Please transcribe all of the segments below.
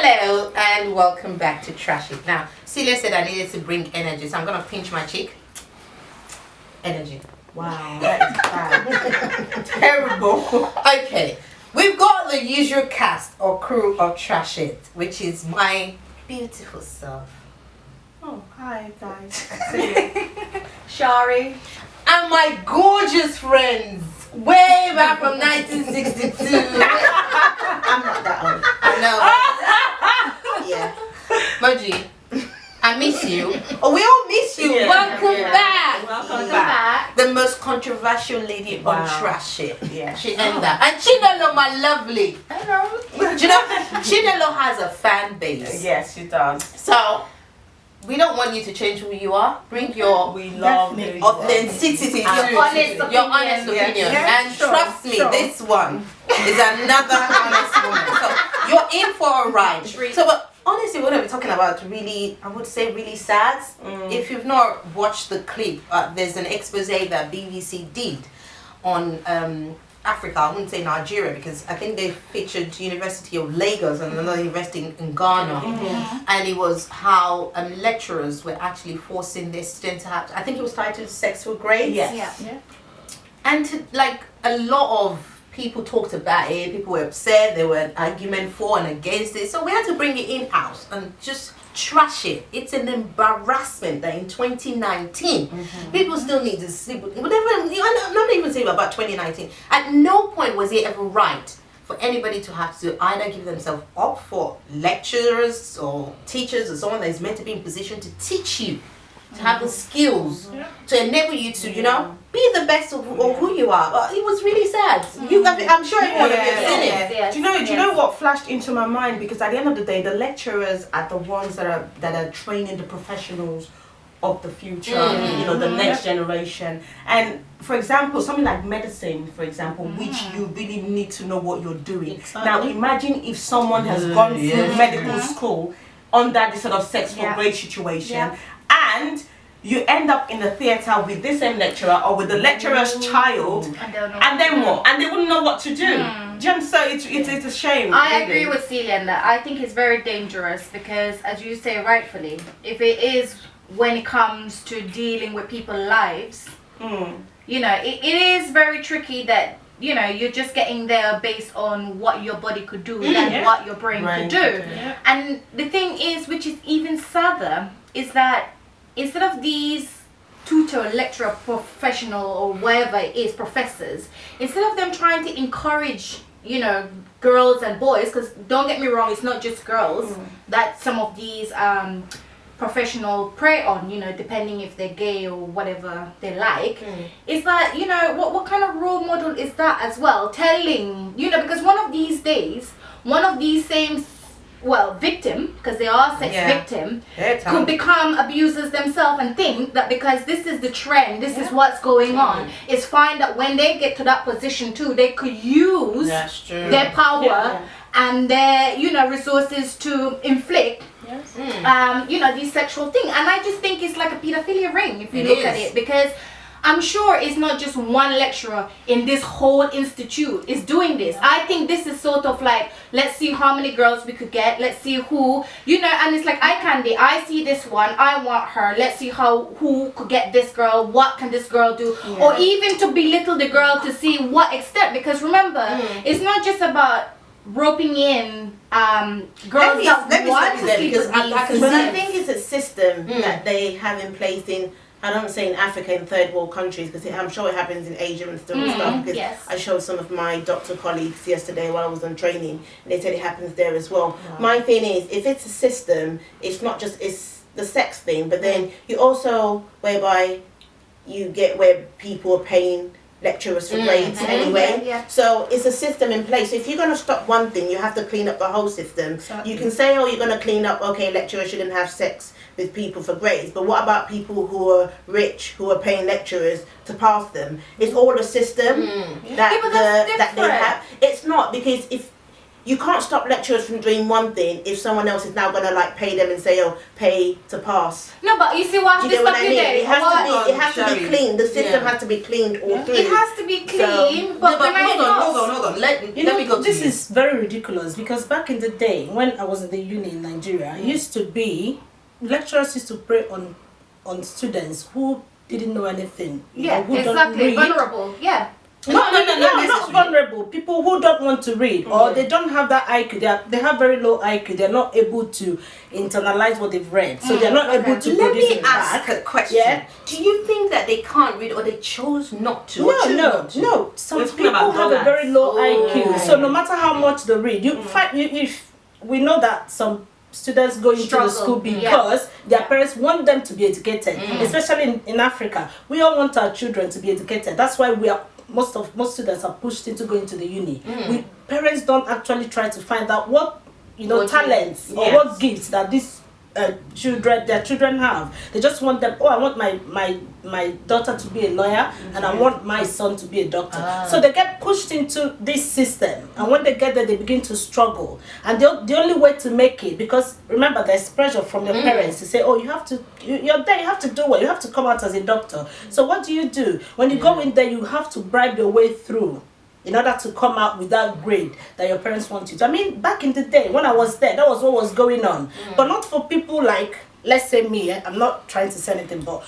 Hello and welcome back to Trash It. Now, Celia said I needed to bring energy, so I'm going to pinch my cheek. Energy. Wow, that is bad. Terrible. Okay, we've got the usual cast or crew of Trash It, which is my beautiful self. Oh, hi guys. Shari. And my gorgeous friends, way back from 1962. I'm not that old. I know. Yeah. Moji, I miss you. Oh, we all miss you. Yeah. Welcome back. Welcome back. The most controversial lady on Trash It. Yeah. She ended that. And Chinelo, my lovely. Hello. Do you know, Chinelo has a fan base. Yes, she does. So, we don't want you to change who you are. Bring your We love authenticity you. to your honest opinion. Yeah, And sure, trust me, sure. this one is another honest woman. So, you're in for a ride. So, but honestly, we're going to be talking about really, I would say really sad. If you've not watched the clip, there's an expose that BBC did on Africa. I wouldn't say Nigeria because I think they featured University of Lagos and another university in Ghana. And it was how lecturers were actually forcing their students to have, I think it was titled Sexual Grades. Yes. Yeah. And to, like, a lot of people talked about it, people were upset, there were an argument for and against it. So we had to bring it in-house and just trash it. It's an embarrassment that in 2019, people still need to sleep. Whatever, I'm not even saying about 2019. At no point was it ever right for anybody to have to either give themselves up for lecturers or teachers or someone that is meant to be in position to teach you, to have the skills, to enable you to, you know, be the best of who you are. But it was really sad. I'm sure everyone of you have seen it. Yes. Do you know what flashed into my mind? Because at the end of the day, the lecturers are the ones that are training the professionals of the future. You know, the next generation. And for example, something like medicine, for example, which you really need to know what you're doing. Now, imagine if someone has gone through medical school under this sort of sexual grade situation, and you end up in the theatre with this same lecturer or with the lecturer's child, and then what? And they wouldn't know what to do. Just so it's a shame. I really. agree with Celia in that. I think it's very dangerous because, as you say rightfully, if it is when it comes to dealing with people's lives, you know, it is very tricky that, you know, you're just getting there based on what your body could do than what your brain could do. And the thing is, which is even sadder, is that instead of these tutor, lecturer, professional or whatever it is, professors, instead of them trying to encourage, you know, girls and boys, because don't get me wrong, it's not just girls that some of these professional prey on, you know, depending if they're gay or whatever they like. It's like, you know, what kind of role model is that as well? Telling, you know, because one of these days, one of these same victim, because they are sex victim, could become abusers themselves and think that because this is the trend, this is what's going on, it's fine that when they get to that position too, they could use their power and their, you know, resources to inflict you know, these sexual things. And I just think it's like a pedophilia ring if you look at it, because I'm sure it's not just one lecturer in this whole institute is doing this. I think this is sort of like, let's see how many girls we could get, let's see who, you know, and it's like eye candy. I see this one, I want her, let's see who could get this girl, what can this girl do, or even to belittle the girl to see what extent, because remember, it's not just about roping in girls that want to sleep with these. But I think it's a system that they have in place in, I don't say in Africa, in third world countries, because I'm sure it happens in Asia and stuff. Because I showed some of my doctor colleagues yesterday while I was on training, and they said it happens there as well. My thing is, if it's a system, it's not just it's the sex thing, but then you also whereby you get where people are paying lecturers for grades anyway. So it's a system in place. So if you're going to stop one thing, you have to clean up the whole system. You can say, oh, you're going to clean up, okay, lecturers shouldn't have sex with people for grades, but what about people who are rich, who are paying lecturers to pass them? It's all a system that they have. It's not, because if you can't stop lecturers from doing one thing if someone else is now gonna like pay them and say, oh, pay to pass. No, but you see what Do you get what I mean? It has to Sorry. be clean. The system has to be cleaned all through. It has to be clean, but hold on. Let me go to this you. is very ridiculous because back in the day when I was in the uni in Nigeria, it used to be lecturers used to prey on students who didn't know anything. Yeah, who don't exactly. read. Vulnerable. Yeah. No, not vulnerable. People who don't want to read or they don't have that IQ. They have very low IQ. They're not able to internalize what they've read. So they're not able to Let produce me it ask back. a question. Yeah? Do you think that they can't read or they chose not to? No. Some We're talking people about have a very low IQ. Oh. So no matter how much they read, if we know that some students go into the school because their parents want them to be educated, especially in Africa. We all want our children to be educated. That's why most students are pushed into going to the uni. Parents don't actually try to find out what talents or what gifts that these their children have. They just want them. Oh, I want my daughter to be a lawyer, and I want my son to be a doctor. So they get pushed into this system, and when they get there, they begin to struggle. And the only way to make it, because remember, there's pressure from your parents to say, oh, you have to, you're there, you have to do well, you have to come out as a doctor. So what do? When you go in there, you have to bribe your way through in order to come out with that grade that your parents want you to. I mean, back in the day when I was there, that was what was going on. But not for people like, let's say me. I'm not trying to say anything, but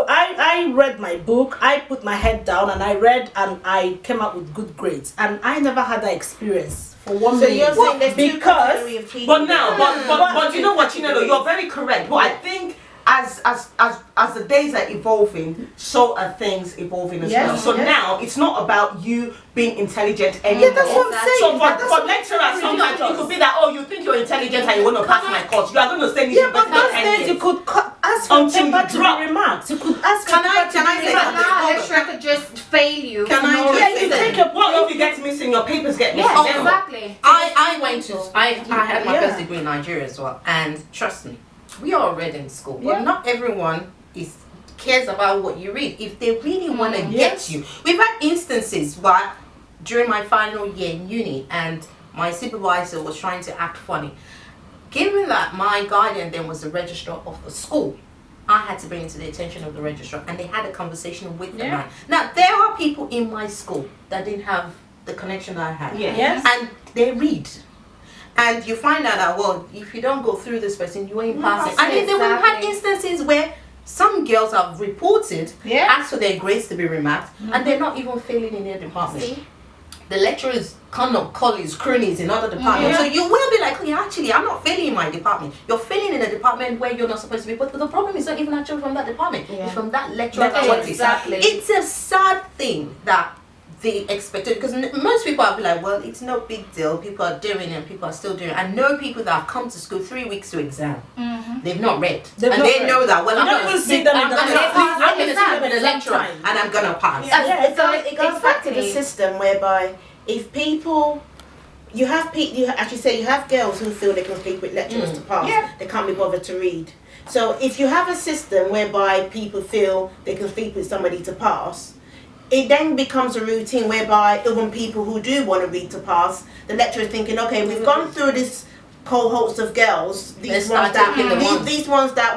I read my book, I put my head down and I read and I came out with good grades. And I never had that experience for 1 minute. So you're saying there's two categories of people. But now, but you know what, Chinelo, you're very correct. But I think as the days are evolving, so are things evolving as well. So now it's not about you being intelligent anymore. Yeah, that's what I'm saying. So for lecturers, sometimes it could be that, oh, you think you're intelligent and you want to pass my course. You are going to stay in Yeah, but those days you could ask for paper to be remarked. You could ask for paper to be remarked. Now, lecturer could just fail you. Can I just Yeah, you take your Well, if you get missing, your papers get missing. Yeah, exactly. I had my first degree in Nigeria as well, and trust me, we all read in school, but not everyone cares about what you read. If they really want to get you, we've had instances where during my final year in uni, and my supervisor was trying to act funny. Given that my guardian then was the registrar of the school, I had to bring it to the attention of the registrar, and they had a conversation with the man. Now, there are people in my school that didn't have the connection that I had, and they read. And you find out that, well, if you don't go through this person, you ain't passing. And then we've had instances where some girls have reported, asked for their grades to be remarked, and they're not even failing in their department. See? The lecturers kind of colleagues, cronies in other departments. So you will be like, oh, yeah, actually, I'm not failing in my department. You're failing in a department where you're not supposed to be. But the problem is not even actually from that department. It's from that lecturer. Exactly. It's a sad thing that the expected, because most people will be like, well, it's no big deal. People are doing it and people are still doing it. I know people that have come to school 3 weeks to exam. They've not read. They know that, well, I'm going to sit them with a lecturer and I'm going to pass. It goes back to the system whereby if people, you have girls who feel they can speak with lecturers to pass. They can't be bothered to read. So if you have a system whereby people feel they can speak with somebody to pass, it then becomes a routine whereby even people who do want to read to pass, the lecturer is thinking, okay, we've gone through this cohorts of girls, these ones that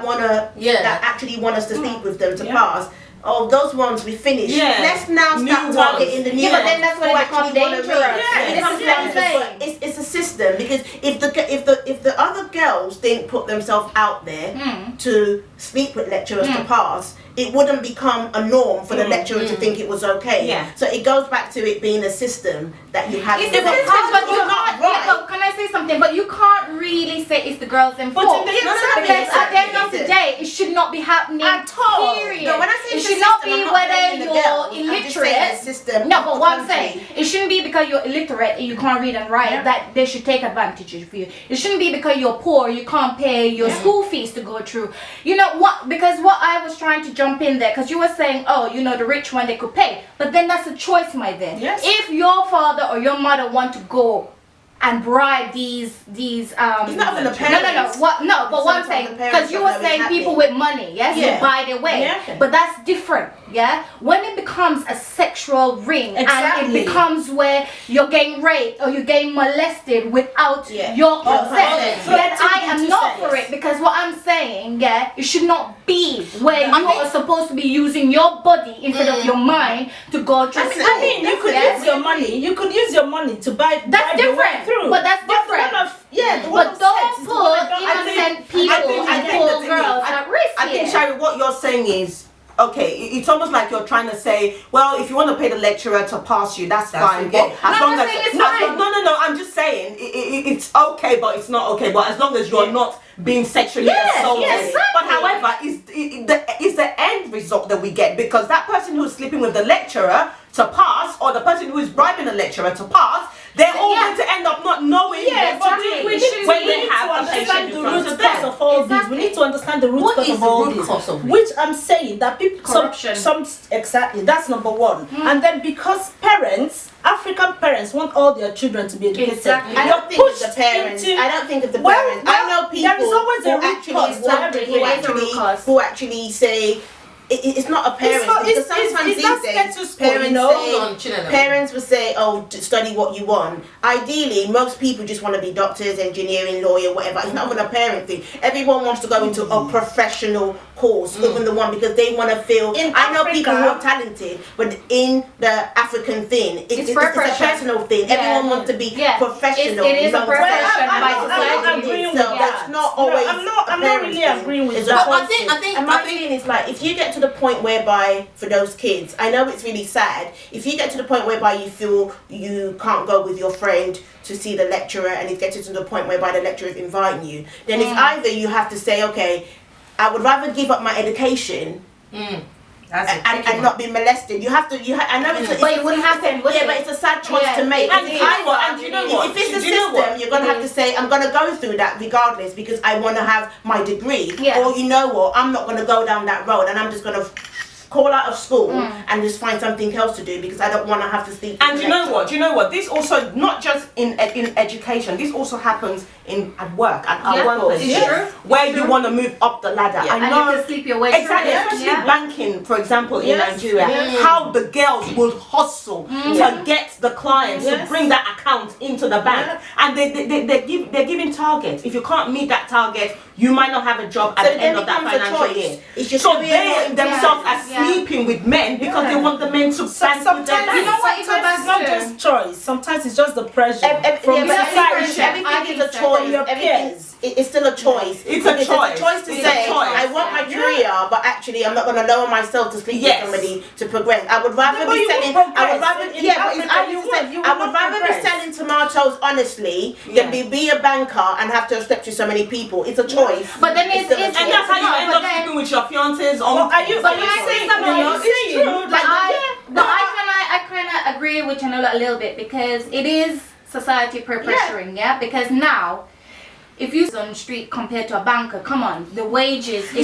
want to, that actually want us to speak with them to pass. Oh, those ones we finished. Let's now start targeting the new ones. But then that's when it becomes dangerous. It's a system, because if the other girls didn't put themselves out there to speak with lecturers to pass, it wouldn't become a norm for the lecturer to think it was okay. So it goes back to it being a system that you have. It's a system, but you can't. But can I say something? But you can't really say it's the girls' fault. Because at the end of the day, it should not be happening at all. Period. No, when I say it should not be whether you're illiterate. No, but what I'm saying, it shouldn't be because you're illiterate and you can't read and write that they should take advantage of you. It shouldn't be because you're poor, you can't pay your school fees to go through. You know what? Because what I was trying to jump in there, because you were saying, oh, you know, the rich one, they could pay. But then that's a choice, my dear. If your father or your mother want to go and bribe these It's not even the parents. But what I'm saying, because you were saying people with money, yes, you buy their way, but that's different, yeah. When it becomes a sexual ring and it becomes where you're getting raped or you're getting molested without your consent, then I am not for it, because what I'm saying, it should not be where you are supposed to be using your body instead of your mind to go through. I mean, you could use your money. You could use your money to buy. That's different. But that's different. But don't put innocent people and poor girls at risk. I think, Shari, what you're saying is, okay, it's almost like you're trying to say, well, if you want to pay the lecturer to pass you, that's fine. Okay. But as long as no, I'm just saying it's okay, but it's not okay. But as long as you're not being sexually assaulted. Exactly. But however, is the end result that we get, because that person who's sleeping with the lecturer to pass, or the person who is bribing the lecturer to pass, they're all going to end up not knowing but we need to understand the root cause of all this. We need to understand the root cause of all this. Which I'm saying that people corruption. Exactly, that's number one. And then because parents, African parents, want all their children to be educated. Exactly. I don't think it's the parents. I don't think it's the parents. I know people there is always a root cause who actually say it's not a parent, because sometimes these days parents will say, oh, study what you want. Ideally, most people just want to be doctors, engineering, lawyer, whatever. It's not even a parent thing. Everyone wants to go into a professional course, even the one, because they want to feel. I know people who are talented, but in the African thing, it's a personal thing. Everyone wants to be professional. It is a profession by society. So that's not always. I'm not really agreeing with that. My feeling is like, if you get to the point whereby, for those kids, I know it's really sad, if you get to the point whereby you feel you can't go with your friend to see the lecturer, and it gets to the point whereby the lecturer is inviting you, then it's either you have to say, okay, I would rather give up my education and not be molested. You have to. I know it's. But it wouldn't happen. But it's a sad choice to make. And you know what? If it's a system, you're gonna have to say, I'm gonna go through that regardless, because I want to have my degree. Or you know what? I'm not gonna go down that road, and I'm just gonna call out of school and just find something else to do, because I don't want to have to sleep. And you know what? This also, not just in education, this also happens at work, at our workplace, where you want to move up the ladder. I know. And you can sleep your way exactly, especially banking, for example, in Nigeria, how the girls will hustle to get the clients to bring that account into the bank, and they're giving targets. If you can't meet that target, you might not have a job at the end of that financial year. So they themselves are sleeping with men because they want the men to bank with their bank. You know what? Sometimes it's not just choice. Sometimes it's just the pressure from society. Everything is a choice. It's still a choice. It's a choice to say, I want my career, but actually I'm not going to lower myself to sleep with somebody to progress. I would rather be selling. I would rather be selling tomatoes honestly than be a banker and have to step to so many people. It's a choice. But then it's and that's how you end up sleeping with your fiancés. I kind of agree with Chanola a little bit, because it is society pressuring, because now, if you on the street compared to a banker, come on, the wages is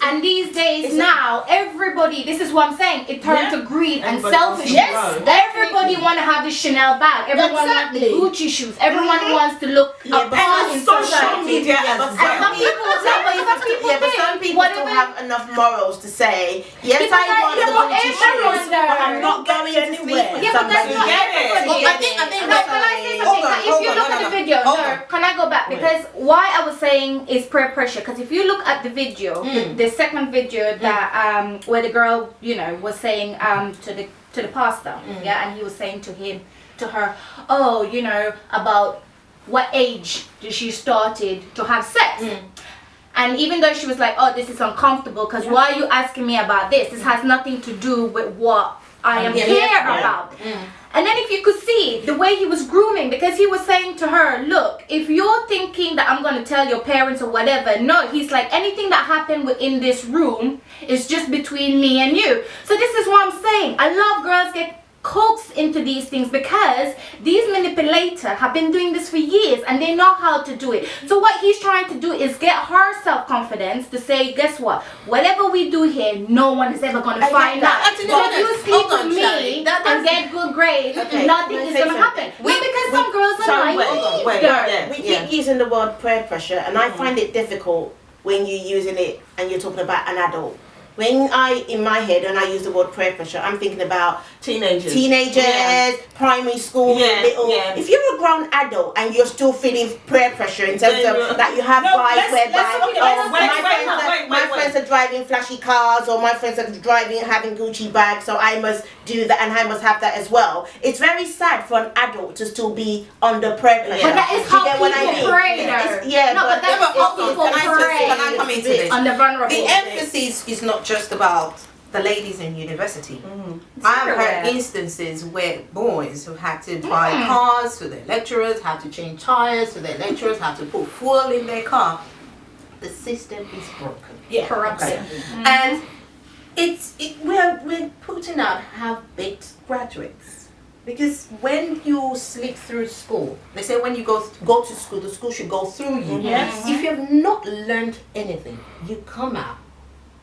and these days now, everybody, this is what I'm saying, it turned to greed and selfishness. Everybody want to have the Chanel bag, everyone wants the Gucci shoes, everyone wants to look apart in social media. Some people don't have enough morals to say, yes, I want the Gucci shoes, but I'm not going anywhere. If you look at the video, can I go back? Because why I was saying is peer pressure. Because if you look at the video, the second video that where the girl, was saying to the pastor, and he was saying to her, oh, about what age did she started to have sex. And even though she was like, oh, this is uncomfortable, because why are you asking me about this? This has nothing to do with what I am here about. And then if you could see the way he was grooming, because he was saying to her, look, if you're thinking that I'm going to tell your parents or whatever, no, he's like, anything that happened within this room is just between me and you. So this is what I'm saying. I love girls get coaxed into these things because these manipulators have been doing this for years and they know how to do it. So what he's trying to do is get her self-confidence to say, guess what? Whatever we do here, no one is ever going to find out. So if you sleep with me and get good grades, nothing is going to happen. Because some girls are naive. We keep using the word peer pressure, and I find it difficult when you're using it and you're talking about an adult. When in my head, when I use the word peer pressure, I'm thinking about teenagers, primary school, little. If you're a grown adult and you're still feeling peer pressure in terms of that you have guys whereby my friends are driving flashy cars, or my friends are having Gucci bags, so I must do that and I must have that as well. It's very sad for an adult to still be under peer pressure. But that is how people pray. But that's how people pray. Can I come into this? On the vulnerable. The emphasis is not just about the ladies in university. I've heard instances where boys have had to buy cars for their lecturers, have to change tires for their lecturers, have to put fuel in their car. The system is broken. Corruption. And we're putting out half-baked graduates. Because when you slip through school, they say when you go to school, the school should go through you. If you have not learned anything, you come out.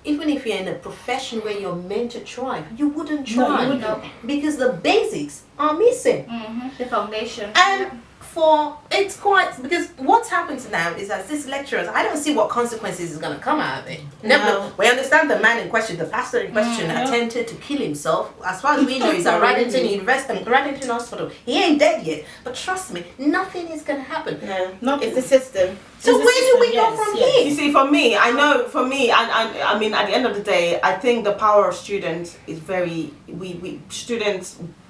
Even if you're in a profession where you're meant to thrive, you wouldn't try because the basics are missing. The foundation. And because what's happened now is that these lecturers, I don't see what consequences is going to come out of it. No. We understand the man in question, the pastor in question, attempted to kill himself. As far as we know, he's at Reddington Hospital. He ain't dead yet. But trust me, nothing is going to happen. No, it's the system. So where do we go from here? You see, for me, I mean, at the end of the day, I think the power of students is very,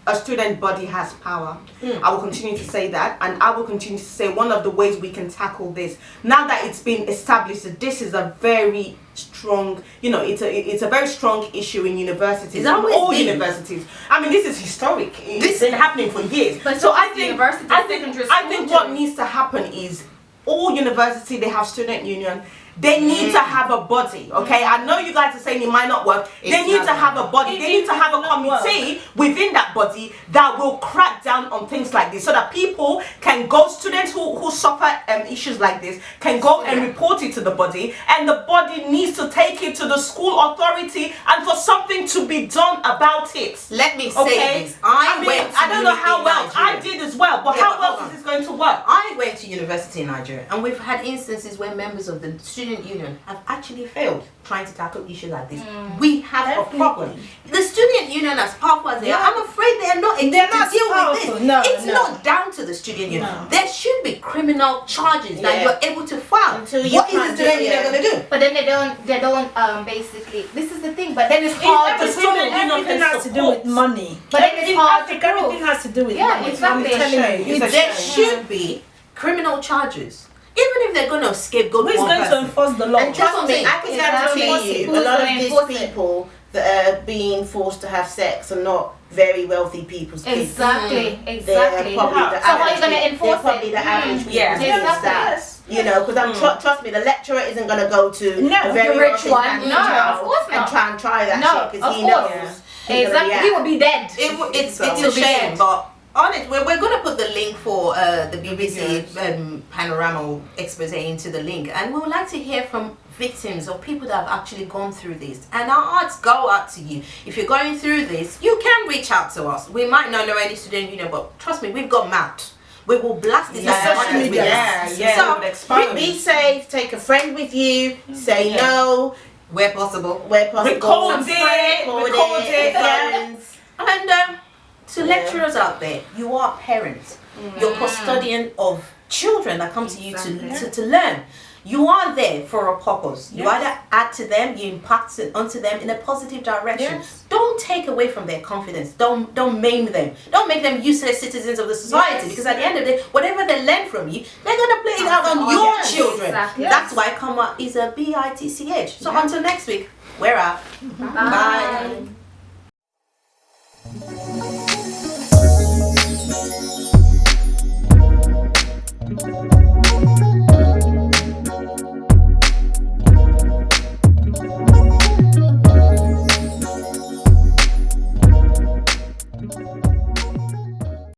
a student body has power. I will continue to say that, and I will continue to say one of the ways we can tackle this, now that it's been established that this is a very strong, it's a very strong issue in universities, in all universities. I mean, this is historic. It's been happening for years. But so I think what needs to happen is all university, they have student union. They need to have a body, okay? I know you guys are saying it might not work. They need to have a body. They need to have a committee within that body that will crack down on things like this, so that people can go, students who suffer issues like this can go and report it to the body, and the body needs to take it to the school authority and for something to be done about it. Let me say this. I don't know how well I did as well, but how else is this going to work? I went to university in Nigeria, and we've had instances where members of the student union have actually failed trying to tackle issues like this. We have a problem. The student union, as powerful as they are, I'm afraid they are not able to deal with this. It's not down to the student union. There should be criminal charges that you're able to file. What is the student union going to do? But then they don't basically, this is the thing, but then it's hard to prove. Everything has to do with money. But then it's hard to prove. Everything has to do with money. Exactly. There should be criminal charges. Even if they're going to scapegoat who is going to enforce the law? And trust me, I can guarantee you, a lot of these people that are being forced to have sex are not very wealthy people's kids. Exactly. They're probably the so how are you going to enforce they're probably the average people's because trust me, the lecturer isn't going to go to a very rich one. Of course not. And try that shit because he knows. Exactly, he will be dead. It's a shame, but on it, we're going to put the link for the BBC panorama expose into the link, and we would like to hear from victims or people that have actually gone through this, and our hearts go out to you. If you're going through this, you can reach out to us. We might not know any student union, but trust me, we've got mapped. We will blast this on social media. So be safe, take a friend with you, say no where possible, record it. And to lecturers out there, you are parents. You're custodian of children that come to you to learn. You are there for a purpose. You either add to them, you impact it onto them in a positive direction. Don't take away from their confidence. Don't maim them. Don't make them useless citizens of the society, because at the end of the day, whatever they learn from you, they're going to play it out on your children. That's why comma is a BITCH. So until next week, we're out. Bye. Bye.